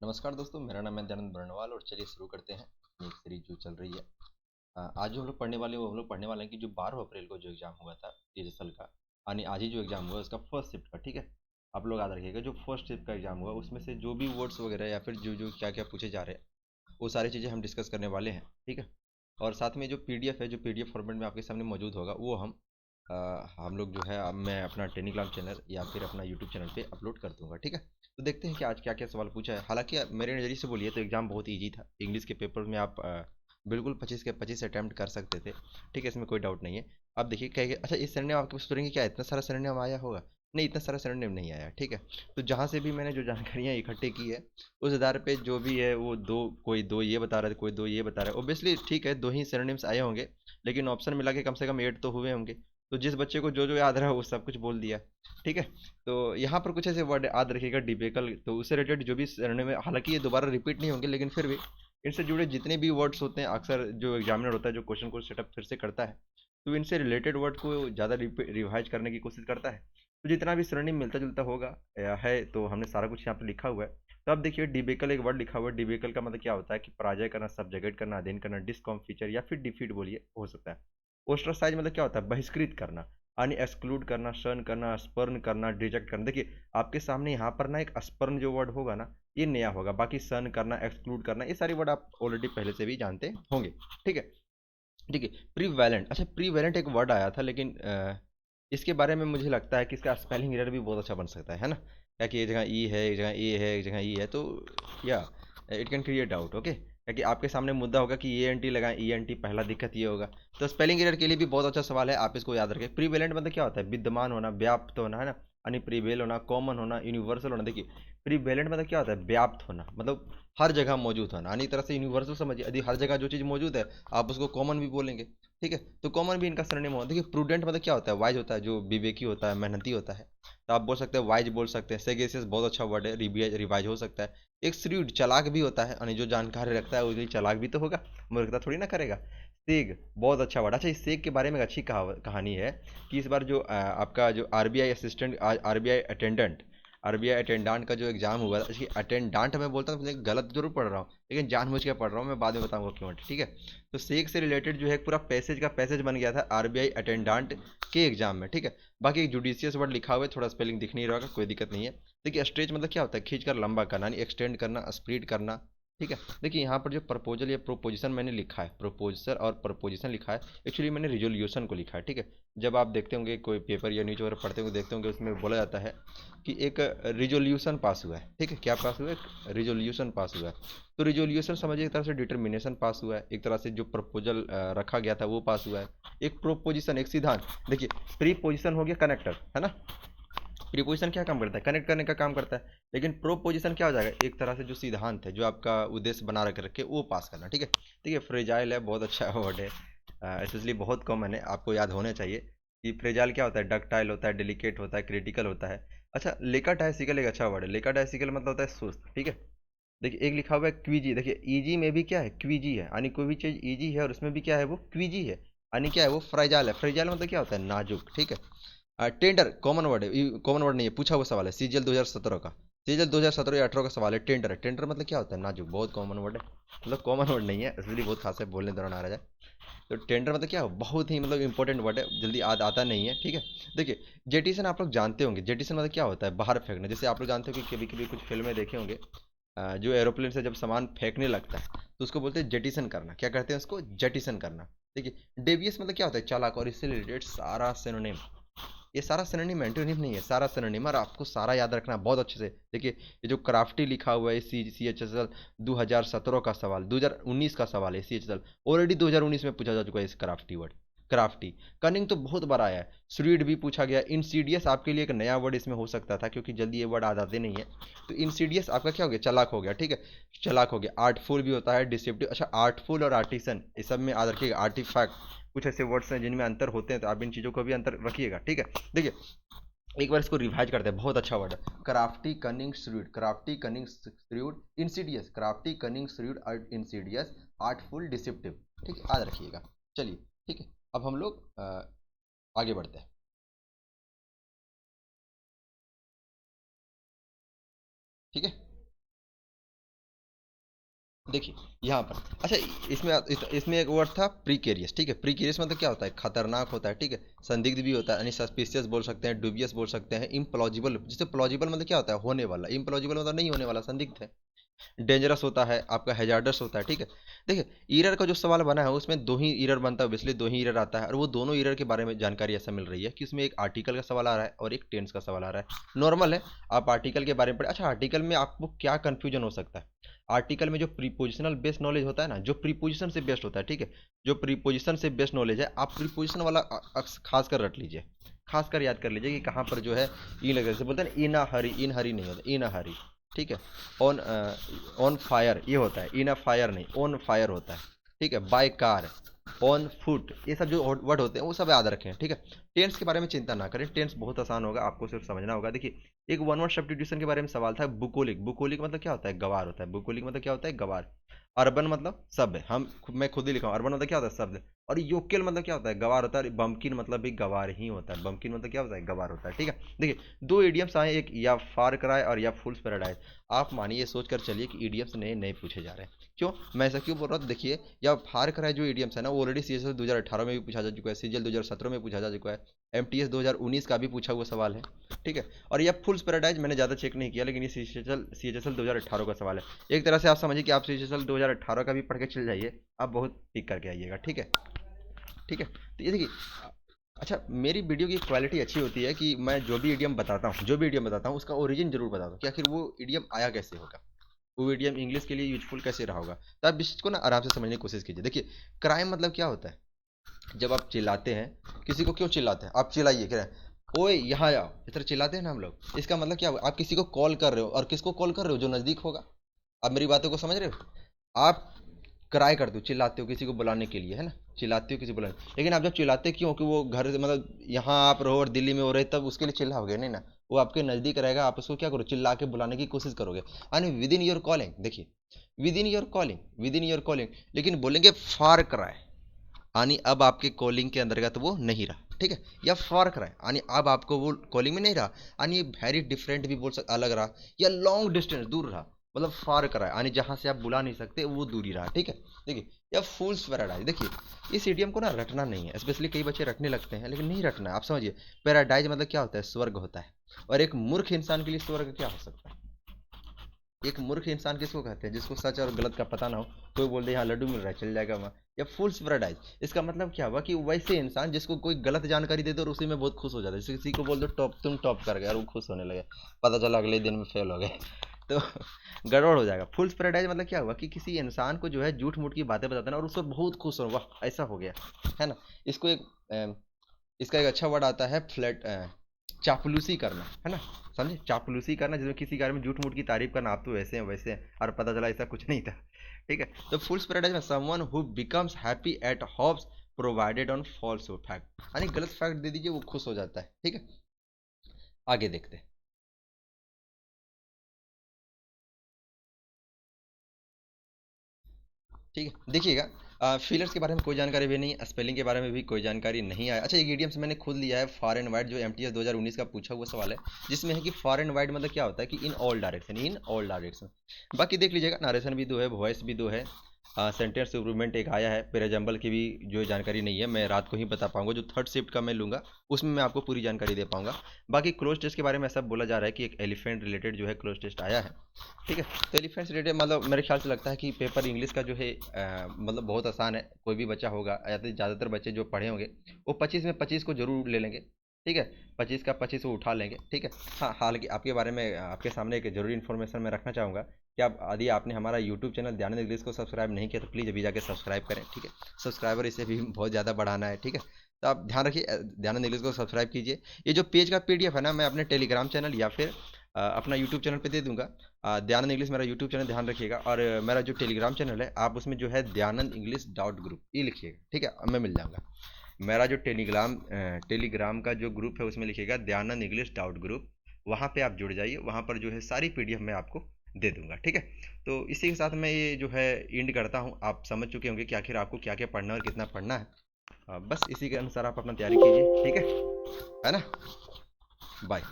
नमस्कार दोस्तों, मेरा नाम है दयानंद बर्णवाल और चलिए शुरू करते हैं अपनी एक सीरीज जो चल रही है। आज जो हम लोग पढ़ने वाले हैं वो हम लोग पढ़ने वाले हैं कि जो 12 अप्रैल को जो एग्ज़ाम हुआ था TESOL का, यानी आज ही जो एग्ज़ाम हुआ उसका फर्स्ट शिफ्ट का। ठीक है, आप लोग याद रखिएगा जो फर्स्ट शिफ्ट का एग्ज़ाम हुआ उसमें से जो भी वर्ड्स वगैरह या फिर जो जो क्या क्या पूछे जा रहे हैं वो सारी चीज़ें हम डिस्कस करने वाले हैं। ठीक है, और साथ में जो PDF है, जो PDF फॉर्मेट में आपके सामने मौजूद होगा वो हम लोग जो है अब मैं अपना टेलीग्राम चैनल या फिर अपना यूट्यूब चैनल पे अपलोड कर दूंगा। ठीक है, तो देखते हैं कि आज क्या क्या सवाल पूछा है। हालांकि मेरे नज़रिए से बोलिए तो एग्ज़ाम बहुत ईजी था। इंग्लिश के पेपर में आप बिल्कुल 25 के 25 अटैम्प्ट कर सकते थे। ठीक है, इसमें कोई डाउट नहीं है। अब देखिए कहेंगे अच्छा इस सरनेम आपके सोचेंगे क्या इतना सारा सरनेम आया होगा। नहीं, इतना सारा सरनेम नहीं आया। ठीक है, तो जहाँ से भी मैंने जो जानकारियाँ इकट्ठी की है उस आधार पे जो भी है वो दो, कोई दो ये बता रहा है, कोई दो ये बता रहा है। ओबियसली ठीक है, दो ही सरनेम्स आए होंगे, लेकिन ऑप्शन मिला के कम से कम 8 तो हुए होंगे। तो जिस बच्चे को जो जो याद रहा वो सब कुछ बोल दिया। ठीक है, तो यहाँ पर कुछ ऐसे वर्ड याद रखिएगा डिबेकल, तो उससे रिलेटेड जो भी सरने में, हालांकि ये दोबारा रिपीट नहीं होंगे लेकिन फिर भी इनसे जुड़े जितने भी वर्ड्स होते हैं, अक्सर जो एग्जामिनर होता है जो क्वेश्चन को सेटअप फिर से करता है तो इनसे रिलेटेड वर्ड को ज़्यादा रिवाइज करने की कोशिश करता है। तो जितना भी सरणी मिलता जुलता होगा या है तो हमने सारा कुछ यहाँ पे लिखा हुआ है। तो अब देखिए डिबेकल एक वर्ड लिखा हुआ है। डिबेकल का मतलब क्या होता है कि पराजय करना, सब्जगेट करना, अध्ययन करना, डिसकॉम्फिचर या फिर डिफीट बोलिए हो सकता है। ओस्ट्रासाइज मतलब क्या होता है, बहिष्कृत करना, यानी एक्सक्लूड करना, शन करना, स्पर्न करना, रिजेक्ट करना। देखिए आपके सामने यहाँ पर ना एक स्पर्न जो वर्ड होगा ना ये नया होगा, बाकी सन करना, एक्सक्लूड करना ये सारी वर्ड आप ऑलरेडी पहले से भी जानते होंगे। ठीक है, ठीक है। प्रीवैलेंट, अच्छा प्रीवैलेंट एक वर्ड आया था लेकिन इसके बारे में मुझे लगता है कि इसका स्पेलिंग एरर भी बहुत अच्छा बन सकता है ना। क्या कि एक जगह ई है, एक जगह ए है, एक जगह ई है, तो या it can create doubt. Okay, क्योंकि आपके सामने मुद्दा होगा कि ए एन टी लगाएं ई एन टी, पहला दिक्कत ये होगा। तो स्पेलिंग एरर के लिए भी बहुत अच्छा सवाल है, आप इसको याद रखें। प्रीवेलेंट मतलब क्या होता है, विद्यमान होना, व्याप्त होना, है ना, यानी प्रीवेल होना, कॉमन होना, यूनिवर्सल होना। देखिए प्रीवेलेंट मतलब क्या होता है, व्याप्त होना, मतलब हर जगह मौजूद होना, यानी एक तरह से यूनिवर्सल समझिए, यदि हर जगह जो चीज़ मौजूद है आप उसको कॉमन भी बोलेंगे। ठीक है, तो कॉमन भी इनका सरनेम होगा। देखिए प्रूडेंट मतलब क्या होता है, वाइज होता है, जो विवेकी होता है, मेहनती होता है, तो आप बोल सकते हैं वाइज बोल सकते हैं। सेगेसियस बहुत अच्छा वर्ड है, रिवाइज हो सकता है। एक श्रीड चालाक भी होता है, यानी जो जानकारी रखता है उसके लिए चालाक भी तो होगा, मूर्खता थोड़ी ना करेगा। सेग बहुत अच्छा वर्ड। अच्छा इस सेग के बारे में एक अच्छी कहानी है कि इस बार जो आपका जो आरबीआई असिस्टेंट, आरबीआई अटेंडेंट का जो एग्जाम हुआ था, इसकी अटेंडेंट मैं बोलता हूँ, गलत जरूर पढ़ रहा हूँ लेकिन जानबूझ के पढ़ रहा हूँ, मैं बाद में बताऊंगा क्यों। ठीक है, तो सेक से रिलेटेड जो है पूरा पैसेज का पैसेज बन गया था आरबीआई अटेंडेंट के एग्जाम में। ठीक है, बाकी एक जुडिशियस वर्ड लिखा हुआ है, थोड़ा स्पेलिंग दिख नहीं रहा होगा, कोई दिक्कत नहीं है। देखिए स्ट्रेच मतलब क्या होता है, खींच कर लंबा करना, यानी एक्सटेंड करना, स्प्लिट करना। ठीक है, देखिए यहाँ पर जो प्रपोजल या प्रोपोजिशन मैंने लिखा है, प्रोपोजर और प्रपोजिशन लिखा है, एक्चुअली मैंने रिजोल्यूशन को लिखा है। ठीक है, जब आप देखते होंगे कोई पेपर या न्यूज वगैरह पढ़ते होंगे, देखते होंगे उसमें बोला जाता है कि एक रिजोल्यूशन पास हुआ है। ठीक है, क्या पास हुआ है, एक रिजोल्यूशन पास हुआ है। तो रिजोल्यूशन समझिए एक तरह से डिटर्मिनेशन पास हुआ है, एक तरह से जो प्रपोजल रखा गया था वो पास हुआ है। एक प्रोपोजिशन, एक सिद्धांत। देखिए प्रीपोजिशन हो गया कनेक्टर, है ना। प्रीपोजिशन क्या काम करता है, कनेक्ट करने का काम करता है, लेकिन प्रोपोजिशन क्या हो जाएगा, एक तरह से जो सिद्धांत है, जो आपका उद्देश्य बना रख रखे वो पास करना। ठीक है, देखिए फ्रेजाइल है, बहुत अच्छा वर्ड है, स्पेशली बहुत कॉमन है, आपको याद होना चाहिए कि फ्रेजाइल क्या होता है, डक्टाइल होता है, डेलिकेट होता है, क्रिटिकल होता है। अच्छा लेका डायसिकल एक अच्छा वर्ड है। लेका डायसिकल मतलब होता है सुस्त। ठीक है, देखिए एक लिखा हुआ है क्वीजी। देखिए इजी में भी क्या है, क्वीजी है, यानी कोई भी चीज़ इजी है और उसमें भी क्या है वो क्वीजी है, यानी क्या है वो फ्राइजाइल है। फ्राइजाइल मतलब क्या होता है, नाजुक। ठीक है, टेंडर कॉमन वर्ड है, कॉमन वर्ड नहीं है, पूछा हुआ सवाल है, सीजीएल 2017 का, सीजीएल 2017 या 18 का सवाल है। टेंडर है, टेंडर मतलब क्या होता है, नाजुक, बहुत कॉमन वर्ड है, मतलब कॉमन वर्ड नहीं है, इसलिए बहुत खास है, बोलने दौरान आ रहा है। तो टेंडर मतलब क्या है, बहुत ही मतलब इंपॉर्टेंट वर्ड है, जल्दी आता नहीं है। ठीक है, देखिए जेटिसन आप लोग जानते होंगे, जेटिसन मतलब क्या होता है, बाहर फेंकना। जैसे आप लोग जानते हो कि कभी कभी कुछ फिल्में देखे होंगे, जो एरोप्लेन से जब सामान फेंकने लगता है तो उसको बोलते हैं जेटिसन करना। क्या करते हैं उसको, जेटिसन करना। देखिए डेवियस मतलब क्या होता है, चालाक, और इससे रिलेटेड सारा सिनोनिम, ये सारा सिनोनिम एंटोनिम नहीं है, सारा सिनोनिम, और आपको सारा याद रखना है बहुत अच्छे से। देखिए ये जो क्राफ्टी लिखा हुआ है, CHSL 2017 का सवाल, 2019 का सवाल है। CHSL ऑलरेडी 2019 में पूछा जा चुका है इस क्राफ्टी वर्ड, क्राफ्टी। कनिंग तो बहुत बार आया है, श्रीड भी पूछा गया। इंसीडियस आपके लिए एक नया वर्ड इसमें हो सकता था क्योंकि जल्दी ये वर्ड आ जाते नहीं है। तो इंसीडियस आपका क्या हो गया, चालाक हो गया। ठीक है, चालाक हो गया। आर्टफुल भी होता है, डिसेप्टिव। अच्छा आर्टफुल और आर्टिसन इस सब में याद रखिएगा। आर्टिफैक्ट, कुछ ऐसे वर्ड्स हैं जिनमें अंतर होते हैं, तो आप इन चीज़ों को भी अंतर रखिएगा। ठीक है, देखिए एक बार इसको रिवाइज करते हैं, बहुत अच्छा वर्ड है, crafty, cunning, shrewd. Crafty, cunning, shrewd, Insidious. Crafty, cunning, shrewd, Insidious, artful, deceptive. ठीक है, याद रखिएगा। चलिए ठीक है, अब हम लोग आगे बढ़ते हैं। ठीक है, देखिए यहाँ पर, अच्छा इसमें एक वर्ड था प्रीकेरियस, ठीक है। प्रीकेरियस मतलब क्या होता है, खतरनाक होता है, ठीक है। संदिग्ध भी होता है, यानी सस्पिशियस बोल सकते हैं, डुबियस बोल सकते हैं, इम्प्लॉजिबल, जैसे प्लॉजिबल मतलब क्या होता है, होने वाला, इम्प्लॉजिबल मतलब नहीं होने वाला, संदिग्ध है। डेंजरस होता है आपका, हैजार्डस होता है, ठीक है। देखिए ईरर का जो सवाल बना है उसमें दो ही ईरर बनता है, इसलिए दो ही ईरर आता है, और वो दोनों ईरर के बारे में जानकारी ऐसा मिल रही है कि उसमें एक आर्टिकल का सवाल आ रहा है और एक टेंस का सवाल आ रहा है। नॉर्मल है, आप आर्टिकल के बारे में पढ़े। अच्छा आर्टिकल में आपको क्या कंफ्यूजन हो सकता है, आर्टिकल में जो प्रीपोजिशनल बेस्ड नॉलेज होता है ना, जो प्रीपोजिशन से बेस्ड होता है, ठीक है, जो प्रीपोजिशन से बेस्ड नॉलेज है, आप प्रीपोजिशन वाला खास कर रट लीजिए, खास कर याद कर लीजिए कि कहाँ पर जो है ई लग जैसे बोलते हैं इन अ हरी, इन हरी नहीं होता, इन अ हरी, ठीक है। ऑन ऑन फायर ये होता है, इन अ फायर नहीं, ऑन फायर होता है, ठीक है। बाय कार, ऑन फुट, ये सब जो वर्ड होते हैं वो सब याद रखें, ठीक है। टेंस के बारे में चिंता ना करें, टेंस बहुत आसान होगा, आपको सिर्फ समझना होगा। देखिए एक वन वर्ड सब्स्टिट्यूशन के बारे में सवाल था, बुकोलिक, बुकोलिक मतलब क्या होता है, गवार होता है, बुकोलिक मतलब क्या होता है, गवार। अर्बन मतलब शब्द, मैं खुद ही लिखा हूँ, अर्बन मतलब क्या होता है, शब्द। और योकेल मतलब क्या होता है, गवार होता है। बम्किन मतलब भी गवार ही होता है, बम्किन मतलब क्या होता है, गवार होता है, ठीक है। देखिए दो इडियम्स आए, एक या फार क्राई और या फुल्स पैराडाइज। आप मानिए सोच कर चलिए कि इडियम्स नए नए पूछे जा रहे हैं, क्यों मैं ऐसा क्यों बोल रहा हूँ, देखिए या फार क्राई जो इडियम्स है ना, वो ऑलरेडी सीजीएल 2018 में भी पूछा जा चुका है, सीजीएल 2017 में पूछा जा चुका है, एमटीएस 2019 का भी पूछा हुआ सवाल है, ठीक है। और यह फुल्स पैराडाइज मैंने ज़्यादा चेक नहीं किया, लेकिन ये सीएचएसएल 2018 का सवाल है। एक तरह से आप समझिए कि आप सीएचएसएल 2018 का भी पढ़ के चल जाइए, आप बहुत टिक करके आइएगा, ठीक है, ठीक है। तो ये देखिए, अच्छा मेरी वीडियो की क्वालिटी अच्छी होती है कि मैं जो भी इडियम बताता हूँ, जो भी इडियम बताता हूँ उसका ओरिजिन जरूर बताता हूँ कि आखिर वो इडियम आया कैसे होगा, वो इडियम इंग्लिश के लिए यूजफुल कैसे रहा होगा। तो आप इस चीज़ को ना आराम से समझने की कोशिश कीजिए। देखिए क्राइम मतलब क्या होता है, जब आप चिल्लाते हैं, किसी को क्यों चिल्लाते हैं, आप चिल्लाइए कह रहे हैं ओए यहाँ आओ, इस तरह चिल्लाते हैं ना हम लोग, इसका मतलब क्या हुआ, आप किसी को कॉल कर रहे हो, और किसको कॉल कर रहे हो, जो नज़दीक होगा। आप मेरी बातों को समझ रहे हो, आप क्राई करते हो, चिल्लाते हो किसी को बुलाने के लिए, है ना, चिल्लाते हो किसी को बुलाने, लेकिन आप जब चिल्लाते क्यों, कि वो घर से मतलब यहाँ आप रहो और दिल्ली में हो रहे तब उसके लिए चिल्लाओगे नहीं ना, वो आपके नज़दीक रहेगा, आप उसको क्या करो, चिल्ला के बुलाने की कोशिश करोगे, यानी विद इन योर कॉलिंग। देखिए with in your calling, with in your calling, लेकिन बोलेंगे फार क्राई, यानी अब आपके कॉलिंग के अंतर्गत वो नहीं रहा, ठीक है। या फार क्राई यानी अब आपको वो कॉलिंग में नहीं रहा, यानी वेरी डिफरेंट भी बोल सकते, अलग रहा, या लॉन्ग डिस्टेंस दूर रहा, मतलब फार करा यानी जहां से आप बुला नहीं सकते वो दूरी रहा, ठीक है। देखिए या फूल्स पैराडाइज, देखिए इस इडियम को ना रटना नहीं है, स्पेशली कई बच्चे रटने लगते हैं, लेकिन नहीं रटना है, आप समझिए। पैराडाइज मतलब क्या होता है, स्वर्ग होता है, और एक मूर्ख इंसान के लिए स्वर्ग क्या हो सकता है, एक मूर्ख इंसान किसको कहते हैं, जिसको सच और गलत का पता ना हो, कोई बोल दे यहाँ लड्डू मिल रहा है चल जाएगा वहाँ। या फुल्स पैराडाइज, इसका मतलब क्या हुआ कि वैसे इंसान जिसको कोई गलत जानकारी दे दो और उसी में बहुत खुश हो जाता है, जैसे किसी को बोल दो टॉप, तुम टॉप कर गए और वो खुश होने लगे, पता चला अगले दिन में फेल हो गए तो गड़बड़ हो जाएगा। फुल्स पैराडाइज मतलब क्या हुआ कि किसी इंसान को जो है झूठ मूठ की बातें बताते हैं और उसको बहुत खुश हो, वाह ऐसा हो गया, है ना। इसको एक इसका एक अच्छा वर्ड आता है फ्लैट, चापलूसी करना, है ना, समझे, चापलूसी करना, जिसमें किसी के बारे में झूठ मूठ की तारीफ करना, आप तो वैसे हैं वैसे हैं, और पता चला ऐसा कुछ नहीं था, ठीक है। तो फुल्स पैराडाइज में someone who becomes happy at hopes provided on false fact, यानी गलत फैक्ट दे दीजिए वो खुश हो जाता है, ठीक है। आगे देखते हैं, ठीक है। देखिएगा फिलर्स के बारे में कोई जानकारी भी नहीं, स्पेलिंग के बारे में भी कोई जानकारी नहीं आया। अच्छा एक ईडियम से मैंने खुद लिया है, फार एंड वाइड, जो एमटीएस 2019 का पूछा हुआ सवाल है, जिसमें है कि फार एंड वाइड मतलब क्या होता है कि in all direction, in all direction. बाकी देख लीजिएगा, नारेशन भी दो है, वॉइस भी दो है, सेंटेंस इंप्रूवमेंट एक आया है, पेराजम्बल की भी जो जानकारी नहीं है मैं रात को ही बता पाऊंगा, जो थर्ड शिफ्ट का मैं लूंगा उसमें मैं आपको पूरी जानकारी दे पाऊंगा। बाकी क्लोज टेस्ट के बारे में ऐसा बोला जा रहा है कि एक एलिफेंट रिलेटेड जो है क्लोज टेस्ट आया है, ठीक है। तो एलिफेंट से रिलेटेड मतलब मेरे ख्याल से लगता है कि पेपर इंग्लिश का जो है मतलब बहुत आसान है, कोई भी बच्चा होगा या तो ज़्यादातर बच्चे जो पढ़े होंगे वो 25 में 25 को जरूर ले लेंगे, ठीक है, 25 का 25 वो उठा लेंगे, ठीक है। हाँ हालांकि आपके बारे में आपके सामने एक जरूरी इन्फॉर्मेशन मैं रखना चाहूँगा कि आप यदि आपने हमारा यूट्यूब चैनल ध्यान इंग्लिश को सब्सक्राइब नहीं किया तो प्लीज़ अभी जाके सब्सक्राइब करें, ठीक है। सब्सक्राइबर इसे भी बहुत ज़्यादा बढ़ाना है, ठीक है। तो आप ध्यान रखिए, ध्यान इंग्लिश को सब्सक्राइब कीजिए। ये जो पेज का पीडीएफ है ना, मैं अपने टेलीग्राम चैनल या फिर अपना यूट्यूब चैनल पे दे दूंगा। दयानंद इंग्लिश मेरा यूट्यूब चैनल, ध्यान रखिएगा, और मेरा जो टेलीग्राम चैनल है आप उसमें जो है दयानंद इंग्लिश डॉट ग्रुप ये लिखिएगा, ठीक है, मैं मिल जाऊंगा। मेरा जो टेलीग्राम का जो ग्रुप है उसमें लिखिएगा दयानंद इंग्लिश डॉट ग्रुप, वहाँ पे आप जुड़ जाइए, वहाँ पर जो है सारी पीडीएफ मैं आपको दे दूंगा, ठीक है। तो इसी के साथ मैं ये जो है इंड करता हूँ, आप समझ चुके होंगे कि आखिर आपको क्या क्या पढ़ना और कितना पढ़ना है। बस इसी के अनुसार आप अपना तैयारी कीजिए, ठीक है ना। बाय।